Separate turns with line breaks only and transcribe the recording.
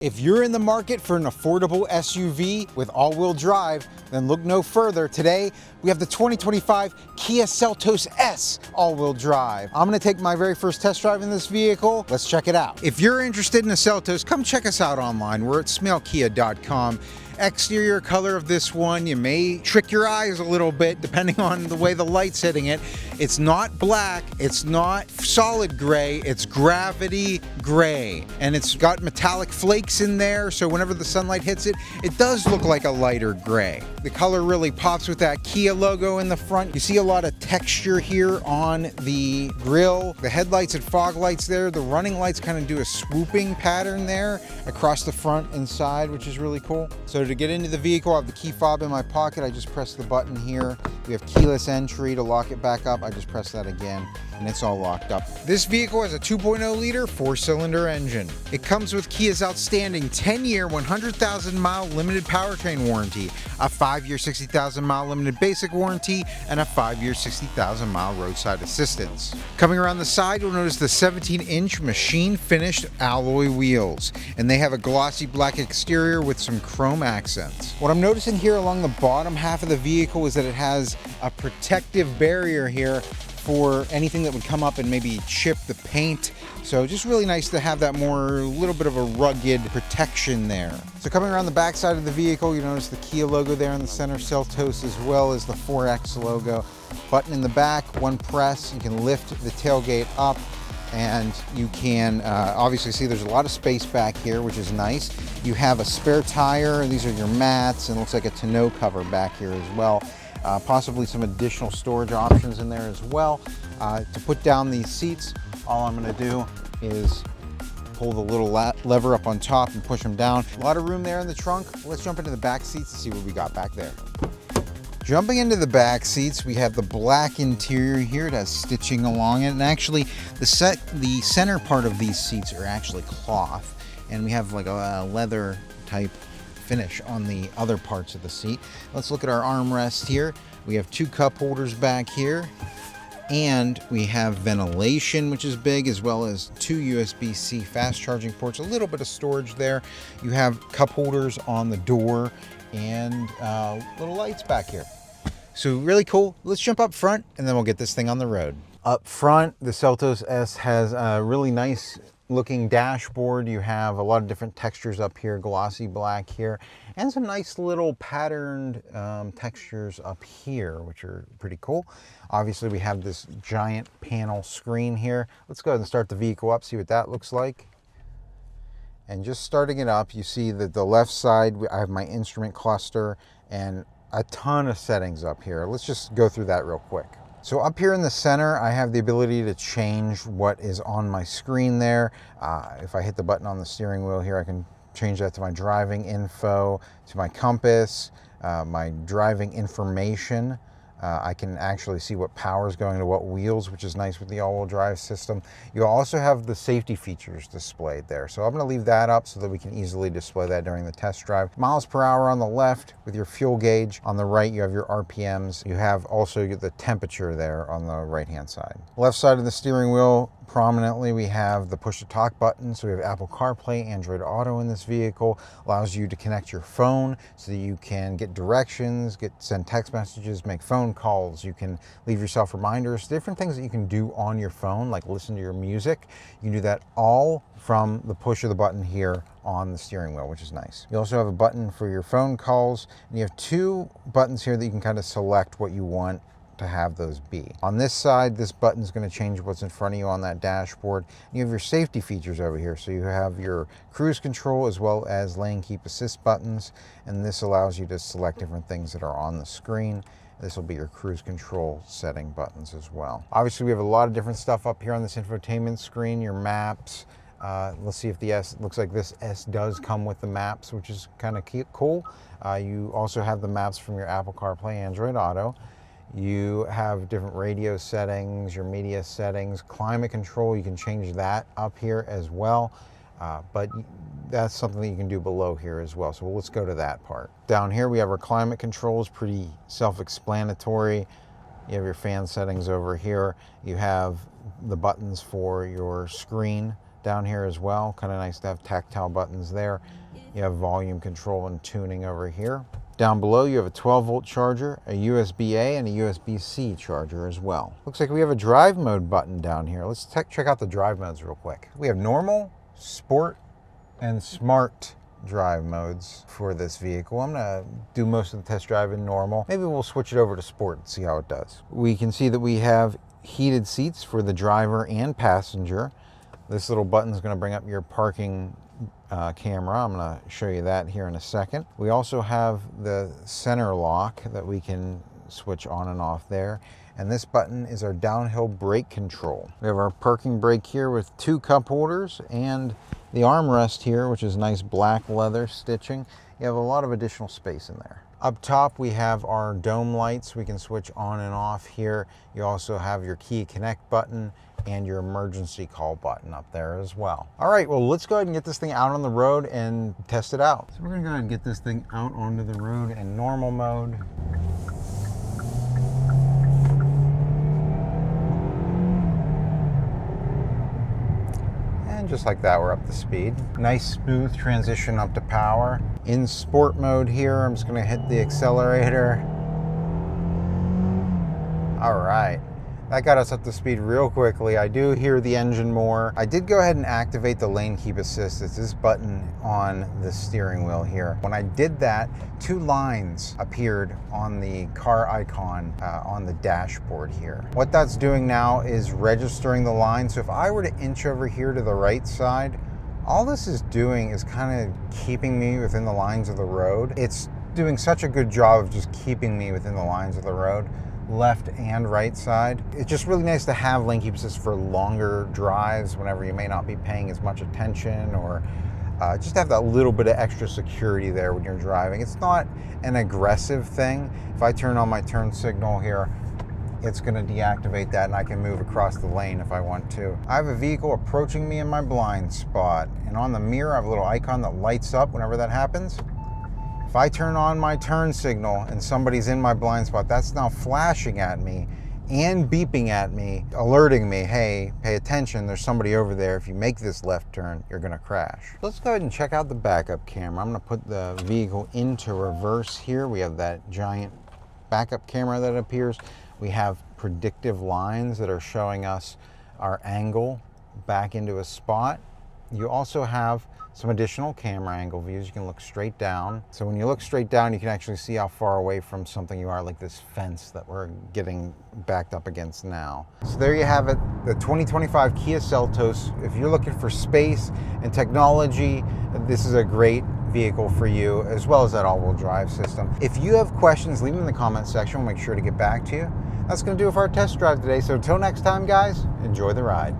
If you're in the market for an affordable SUV with all-wheel drive, then look no further. Today, we have the 2025 Kia Seltos S all-wheel drive. I'm gonna take my very first test drive in this vehicle. Let's check it out. If you're interested in a Seltos, come check us out online. We're at smailkia.com. Exterior color of this one, you may trick your eyes a little bit depending on the way the light's hitting it. It's not black, it's not solid gray, it's gravity gray. And it's got metallic flakes in there, so whenever the sunlight hits it, it does look like a lighter gray. The color really pops with that Kia logo in the front. You see a lot of texture here on the grille. The headlights and fog lights there, the running lights kind of do a swooping pattern there across the front and side, which is really cool. So to get into the vehicle, I have the key fob in my pocket. I just press the button here. We have keyless entry. To lock it back up, I just press that again, and it's all locked up. This vehicle has a 2.0 liter four-cylinder engine. It comes with Kia's outstanding 10-year, 100,000-mile limited powertrain warranty, a 5-year, 60,000-mile limited basic warranty, and a 5-year, 60,000-mile roadside assistance. Coming around the side, you'll notice the 17-inch machine-finished alloy wheels, and they have a glossy black exterior with some chrome accents. What I'm noticing here along the bottom half of the vehicle is that it has a protective barrier here for anything that would come up and maybe chip the paint. So just really nice to have that little bit of a rugged protection there. So coming around the back side of the vehicle, you notice the Kia logo there in the center, Seltos, as well as the 4X logo. Button in the back, one press, you can lift the tailgate up, and you can obviously see there's a lot of space back here, which is nice. You have a spare tire, these are your mats, and it looks like a tonneau cover back here as well. Possibly some additional storage options in there as well. To put down these seats, all I'm gonna do is pull the little lever up on top and push them down. A lot of room there in the trunk. Let's jump into the back seats and see what we got back there. Jumping into the back seats, we have the black interior here. It has stitching along it, and actually the center part of these seats are actually cloth, and we have like a leather type finish on the other parts of the seat. Let's look at our armrest here. We have two cup holders back here, and we have ventilation, which is big, as well as two USB-C fast charging ports, a little bit of storage there. You have cup holders on the door and little lights back here. So really cool. Let's jump up front and then we'll get this thing on the road. Up front, the Seltos S has a really nice looking dashboard. You have a lot of different textures up here, glossy black here, and some nice little patterned textures up here, which are pretty cool. Obviously, we have this giant panel screen here. Let's go ahead and start the vehicle up, see what that looks like. And just starting it up, you see that the left side, I have my instrument cluster and a ton of settings up here. Let's just go through that real quick. So up here in the center, I have the ability to change what is on my screen there. If I hit the button on the steering wheel here, I can change that to my driving info, to my compass, my driving information. I can actually see what power is going to what wheels, which is nice with the all-wheel drive system. You also have the safety features displayed there. So I'm going to leave that up so that we can easily display that during the test drive. Miles per hour on the left with your fuel gauge. On the right, you have your RPMs. You have also the temperature there on the right-hand side. Left side of the steering wheel, prominently, we have the push-to-talk button. So we have Apple CarPlay, Android Auto in this vehicle. Allows you to connect your phone so that you can get directions, send text messages, make phone calls. You can leave yourself reminders, different things that you can do on your phone, like listen to your music. You can do that all from the push of the button here on the steering wheel, which is nice. You also have a button for your phone calls, and you have two buttons here that you can kind of select what you want to have those be. On this side, this button is going to change what's in front of you on that dashboard. You have your safety features over here. So you have your cruise control as well as lane keep assist buttons, and this allows you to select different things that are on the screen. This will be your cruise control setting buttons as well. Obviously, we have a lot of different stuff up here on this infotainment screen, your maps. Let's see if the S, looks like this S does come with the maps, which is kind of cool. You also have the maps from your Apple CarPlay, Android Auto. You have different radio settings, your media settings, climate control. You can change that up here as well. But that's something that you can do below here as well. So let's go to that part. Down here we have our climate controls, pretty self-explanatory. You have your fan settings over here. You have the buttons for your screen down here as well. Kind of nice to have tactile buttons there. You have volume control and tuning over here. Down below you have a 12-volt charger, a USB-A, and a USB-C charger as well. Looks like we have a drive mode button down here. Let's check out the drive modes real quick. We have normal, sport, and smart drive modes for this vehicle. I'm gonna do most of the test drive in normal. Maybe we'll switch it over to sport and see how it does. We can see that we have heated seats for the driver and passenger. This little button is gonna bring up your parking camera. I'm going to show you that here in a second. We also have the center lock that we can switch on and off there. And this button is our downhill brake control. We have our parking brake here with 2 cup holders and the armrest here, which is nice black leather stitching. You have a lot of additional space in there. Up top, we have our dome lights. We can switch on and off here. You also have your Key Connect button and your emergency call button up there as well. All right, well, let's go ahead and get this thing out on the road and test it out. So we're gonna go ahead and get this thing out onto the road in normal mode. And just like that, we're up to speed. Nice smooth transition up to power. In sport mode here, I'm just gonna hit the accelerator. All right. That got us up to speed real quickly. I do hear the engine more. I did go ahead and activate the lane keep assist. It's this button on the steering wheel here. When I did that, 2 lines appeared on the car icon on the dashboard here. What that's doing now is registering the line. So if I were to inch over here to the right side, all this is doing is kind of keeping me within the lines of the road. It's doing such a good job of just keeping me within the lines of the road, left and right side. It's just really nice to have lane keep assist for longer drives whenever you may not be paying as much attention, or just have that little bit of extra security there when you're driving. It's not an aggressive thing. If I turn on my turn signal here, it's going to deactivate that and I can move across the lane if I want to. I have a vehicle approaching me in my blind spot, and on the mirror I have a little icon that lights up whenever that happens. If I turn on my turn signal and somebody's in my blind spot, that's now flashing at me and beeping at me, alerting me, hey, pay attention, there's somebody over there. If you make this left turn, you're gonna crash. Let's go ahead and check out the backup camera. I'm gonna put the vehicle into reverse here. We have that giant backup camera that appears. We have predictive lines that are showing us our angle back into a spot. You also have some additional camera angle views. You can look straight down. So when you look straight down, you can actually see how far away from something you are, like this fence that we're getting backed up against now. So there you have it, the 2025 Kia Seltos. If you're looking for space and technology, this is a great vehicle for you, as well as that all-wheel drive system. If you have questions, leave them in the comment section. We'll make sure to get back to you. That's gonna do it for our test drive today. So until next time, guys, enjoy the ride.